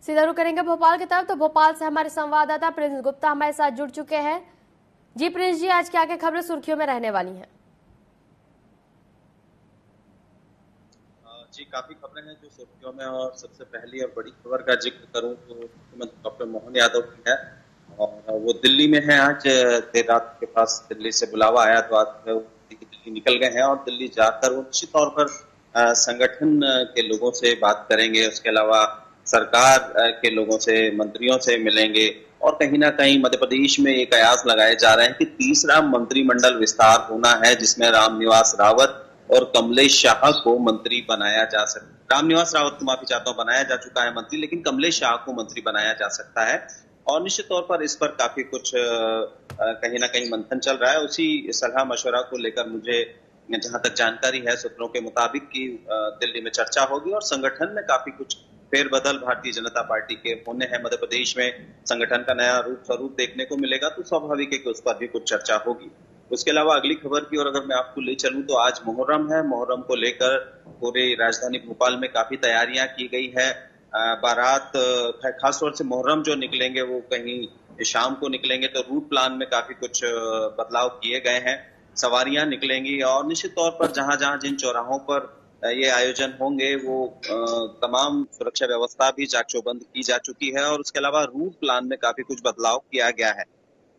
सीधा रुख करेंगे भोपाल की तरफ। तो भोपाल से हमारे संवाददाता प्रिंस गुप्ता हमारे साथ जुड़ चुके हैं। जी प्रिंस जी, आज क्या क्या खबरें सुर्खियों में रहने वाली हैं? जी, काफी खबरें हैं जो सुर्खियों में, और सबसे पहली और बड़ी खबर का जिक्र करूं तो मुख्यमंत्री डॉक्टर मोहन यादव की है। और वो दिल्ली में है आज। देर रात के पास दिल्ली से बुलावा आया तो आज वो दिल्ली निकल गए हैं, और दिल्ली जाकर वो निश्चित तौर पर संगठन के लोगों से बात करेंगे। उसके अलावा सरकार के लोगों से, मंत्रियों से मिलेंगे। और कहीं ना कहीं मध्य प्रदेश में ये कयास लगाए जा रहे हैं कि तीसरा मंत्रिमंडल विस्तार होना है, जिसमें रामनिवास रावत और कमलेश शाह को मंत्री बनाया जा सकता। रामनिवास रावत को, माफी चाहता हूँ, बनाया जा चुका है मंत्री, लेकिन कमलेश शाह को मंत्री बनाया जा सकता है। और निश्चित तौर पर इस पर काफी कुछ कहीं ना कहीं मंथन चल रहा है। उसी सलाह मशवरा को लेकर मुझे जहां तक जानकारी है सूत्रों के मुताबिक कि दिल्ली में चर्चा होगी, और संगठन में काफी कुछ फेरबदल भारतीय जनता पार्टी के होने हैं। मध्य प्रदेश में संगठन का नया रूप स्वरूप देखने को मिलेगा, तो स्वाभाविक है कि उस पर भी कुछ चर्चा होगी। उसके अलावा अगली खबर की ओर अगर मैं आपको ले चलूं तो आज मुहर्रम है। मुहर्रम को लेकर पूरी राजधानी भोपाल में काफी तैयारियां की गई है। बारात खासतौर से मुहर्रम जो निकलेंगे वो कहीं शाम को निकलेंगे, तो रूट प्लान में काफी कुछ बदलाव किए गए हैं। सवारियां निकलेंगी, और निश्चित तौर पर जहां जहां जिन चौराहों पर ये आयोजन होंगे वो तमाम सुरक्षा व्यवस्था भी चाक चौबंद की जा चुकी है। और उसके अलावा रूट प्लान में काफी कुछ बदलाव किया गया है।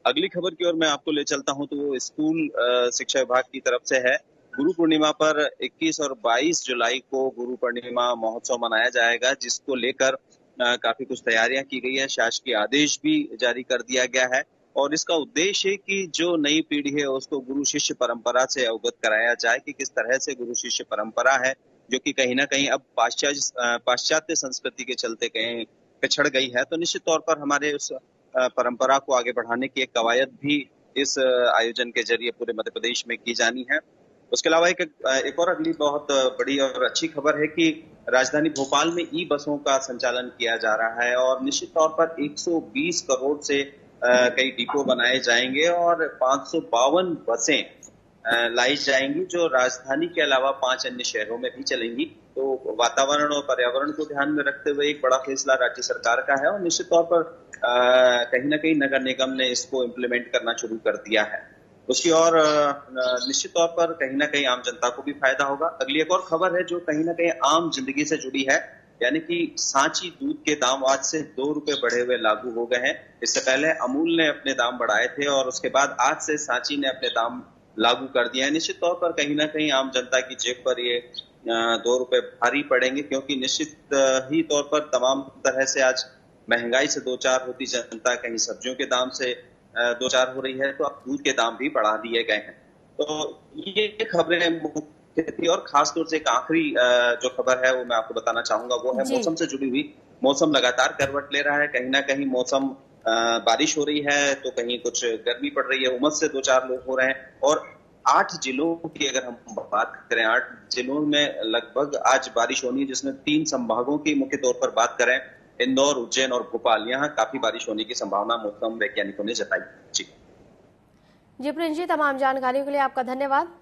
अगली खबर की ओर मैं आपको ले चलता हूं तो वो स्कूल शिक्षा विभाग की तरफ से है। गुरु पूर्णिमा पर 21 और 22 जुलाई को गुरु पूर्णिमा महोत्सव मनाया जाएगा, जिसको लेकर काफी कुछ तैयारियां की गई है। शासकीय आदेश भी जारी कर दिया गया है, और इसका उद्देश्य है कि जो नई पीढ़ी है उसको गुरु शिष्य परंपरा से अवगत कराया जाए कि किस तरह से गुरु शिष्य परंपरा है, जो कि कहीं ना कहीं अब पाश्चात्य संस्कृति के चलते कहीं पिछड़ गई है। तो निश्चित तौर पर हमारे उस परंपरा को आगे बढ़ाने की एक कवायद भी इस आयोजन के जरिए पूरे मध्य प्रदेश में की जानी है। उसके अलावा एक और अगली बहुत बड़ी और अच्छी खबर है कि राजधानी भोपाल में ई बसों का संचालन किया जा रहा है, और निश्चित तौर पर 120 करोड़ से कई डिपो बनाए जाएंगे, और 552 बसें लाई जाएंगी, जो राजधानी के अलावा 5 अन्य शहरों में भी चलेंगी। तो वातावरण और पर्यावरण को ध्यान में रखते हुए एक बड़ा फैसला राज्य सरकार का है, और निश्चित तौर पर कहीं ना कहीं नगर निगम ने इसको इम्प्लीमेंट करना शुरू कर दिया है। उसकी और निश्चित तौर पर कहीं ना कहीं आम जनता को भी फायदा होगा। अगली एक और खबर है जो कहीं ना कहीं आम जिंदगी से जुड़ी है, यानी कि सांची दूध के दाम आज से 2 रुपए बढ़े हुए लागू हो गए हैं। इससे पहले अमूल ने अपने दाम बढ़ाए थे, और उसके बाद आज से सांची ने अपने दाम लागू कर दिया है। निश्चित तौर पर कहीं ना कहीं आम जनता की जेब पर ये 2 रुपए भारी पड़ेंगे, क्योंकि निश्चित ही तौर पर तमाम तरह से आज महंगाई से दो चार होती जनता, कहीं सब्जियों के दाम से दो चार हो रही है, तो अब दूध के दाम भी बढ़ा दिए गए हैं। तो ये खबरें मुख्य थी, और खासतौर से एक आखिरी जो खबर है वो मैं आपको बताना चाहूंगा, वो है जी मौसम से जुड़ी हुई। मौसम लगातार करवट ले रहा है। कहीं ना कहीं मौसम बारिश हो रही है, तो कहीं कुछ गर्मी पड़ रही है, उमस से दो चार लोग हो रहे हैं। और 8 जिलों की अगर हम बात करें, 8 जिलों में लगभग आज बारिश होनी है, जिसमें 3 संभागों की मुख्य तौर पर बात करें, इंदौर, उज्जैन और भोपाल, यहाँ काफी बारिश होने की संभावना मौसम वैज्ञानिकों ने जताई। जी जी प्रिंस जी, तमाम जानकारियों के लिए आपका धन्यवाद।